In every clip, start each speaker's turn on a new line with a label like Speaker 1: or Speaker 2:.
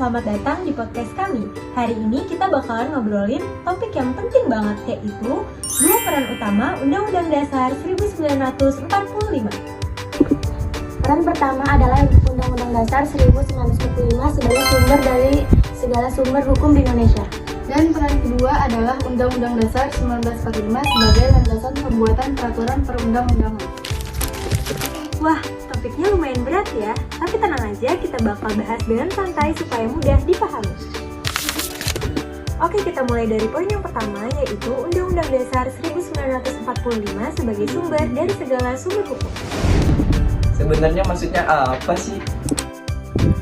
Speaker 1: selamat datang di podcast kami. Hari ini kita bakalan ngobrolin topik yang penting banget, yaitu dua peran utama Undang-Undang Dasar 1945.
Speaker 2: Peran pertama adalah Undang-Undang Dasar 1945 sebagai sumber dari segala sumber hukum di Indonesia.
Speaker 3: Dan peran kedua adalah Undang-Undang Dasar 1945 sebagai landasan pembuatan peraturan perundang-undangan.
Speaker 1: Wah, topiknya lumayan berat ya, tapi tenang aja, kita bakal bahas dengan santai supaya mudah dipahami. Oke, kita mulai dari poin yang pertama, yaitu Undang-Undang Dasar 1945 sebagai sumber dari segala sumber hukum.
Speaker 4: Sebenarnya maksudnya apa sih?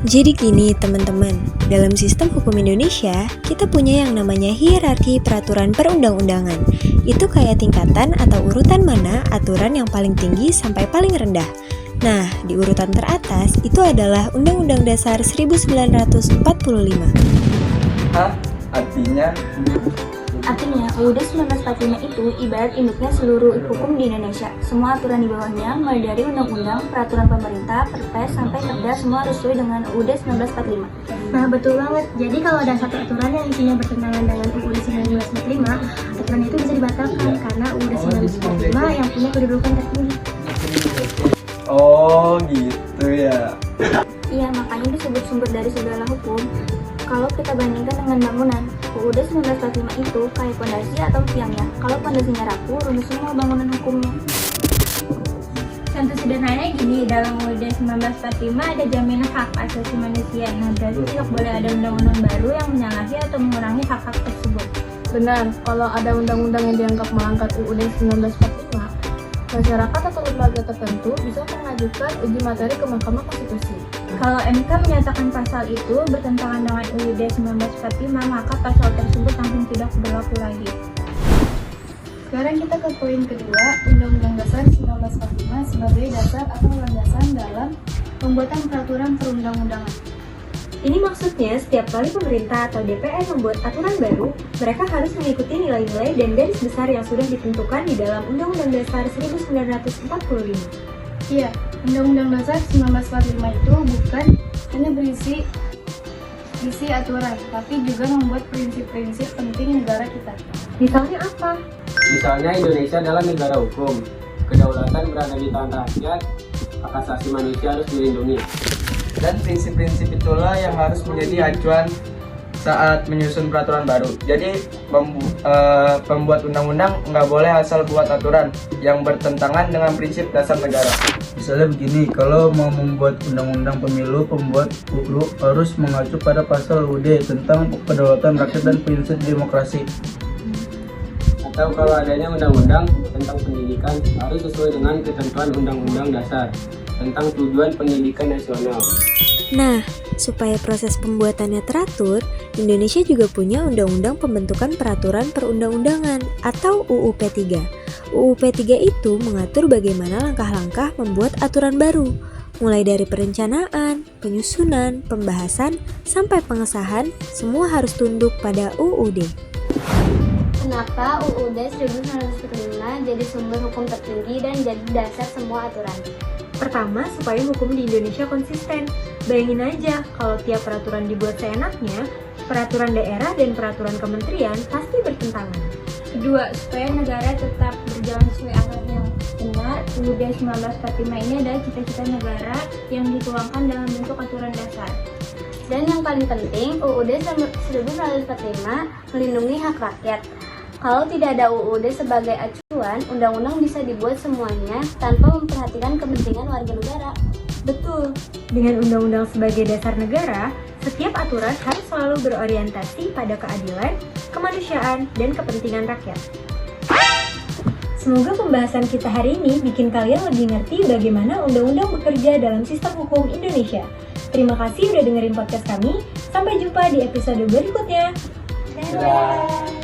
Speaker 5: Jadi gini teman-teman, dalam sistem hukum Indonesia, kita punya yang namanya hierarki peraturan perundang-undangan. Itu kayak tingkatan atau urutan mana aturan yang paling tinggi sampai paling rendah. Nah, di urutan teratas itu adalah Undang-Undang Dasar 1945.
Speaker 4: Hah? Artinya?
Speaker 2: Artinya, UUD 1945 itu ibarat induknya seluruh hukum di Indonesia. Semua aturan di bawahnya, mulai dari undang-undang, peraturan pemerintah, perpres, sampai perda, semua harus sesuai dengan UUD 1945.
Speaker 6: Nah, betul banget. Jadi kalau ada satu aturan yang isinya bertentangan dengan UUD 1945, aturan itu bisa dibatalkan karena UUD 1945 yang punya kedudukan tertinggi.
Speaker 4: Oh, gitu ya.
Speaker 2: Iya, makanya disebut sumber dari segala hukum. Kalau kita bandingkan dengan bangunan, UUD 1945 itu kayak fondasi atau tiangnya. Kalau fondasinya rapuh, runtuh semua bangunan hukumnya.
Speaker 6: Contoh sederhananya gini, dalam UUD 1945 ada jaminan hak asasi manusia. Nah, berarti tidak boleh ada undang-undang baru yang menyalahi atau mengurangi hak-hak tersebut.
Speaker 3: Benar, kalau ada undang-undang yang dianggap melanggar UUD 1945, masyarakat atau lembaga tertentu bisa mengajukan uji materi ke Mahkamah Konstitusi.
Speaker 6: Kalau MK menyatakan pasal itu bertentangan dengan UUD 1945, maka pasal tersebut langsung tidak berlaku lagi.
Speaker 3: Sekarang kita ke poin kedua, Undang-Undang Dasar 1945 sebagai dasar atau landasan dalam pembuatan peraturan perundang-undangan.
Speaker 1: Ini maksudnya setiap kali pemerintah atau DPR membuat aturan baru, mereka harus mengikuti nilai-nilai dan garis besar yang sudah ditentukan di dalam Undang-Undang Dasar 1945.
Speaker 3: Iya, Undang-Undang Dasar 1945 itu bukan hanya berisi aturan, tapi juga membuat prinsip-prinsip penting negara kita.
Speaker 1: Misalnya apa?
Speaker 7: Misalnya Indonesia adalah negara hukum, kedaulatan berada di tangan rakyat, hak asasi manusia harus dilindungi.
Speaker 4: Dan prinsip-prinsip itulah yang harus menjadi acuan saat menyusun peraturan baru. Jadi pembuat undang-undang nggak boleh asal buat aturan yang bertentangan dengan prinsip dasar negara.
Speaker 8: Misalnya begini, kalau mau membuat undang-undang pemilu, pembuat UU harus mengacu pada pasal UUD tentang kedaulatan rakyat dan prinsip demokrasi.
Speaker 7: Atau kalau adanya undang-undang tentang pendidikan harus sesuai dengan ketentuan Undang-Undang Dasar tentang tujuan pendidikan nasional.
Speaker 5: Nah, supaya proses pembuatannya teratur, Indonesia juga punya Undang-Undang Pembentukan Peraturan Perundang-undangan atau UU P3. UU P3 itu mengatur bagaimana langkah-langkah membuat aturan baru, mulai dari perencanaan, penyusunan, pembahasan, sampai pengesahan, semua harus tunduk pada UUD.
Speaker 2: Kenapa UUD 1945 jadi sumber hukum tertinggi dan jadi dasar semua aturan?
Speaker 1: Pertama, supaya hukum di Indonesia konsisten. Bayangin aja, kalau tiap peraturan dibuat seenaknya, peraturan daerah dan peraturan kementerian pasti bertentangan.
Speaker 6: Kedua, supaya negara tetap berjalan sesuai alur yang benar, UUD 1945 ini adalah cita-cita negara yang dituangkan dalam bentuk aturan dasar.
Speaker 2: Dan yang paling penting, UUD 1945 melindungi hak rakyat. Kalau tidak ada UUD sebagai acuan, undang-undang bisa dibuat semuanya tanpa memperhatikan kepentingan warga negara.
Speaker 1: Betul, dengan undang-undang sebagai dasar negara, setiap aturan harus selalu berorientasi pada keadilan, kemanusiaan, dan kepentingan rakyat. Semoga pembahasan kita hari ini bikin kalian lebih ngerti bagaimana undang-undang bekerja dalam sistem hukum Indonesia. Terima kasih udah dengerin podcast kami. Sampai jumpa di episode berikutnya.
Speaker 7: Dadah.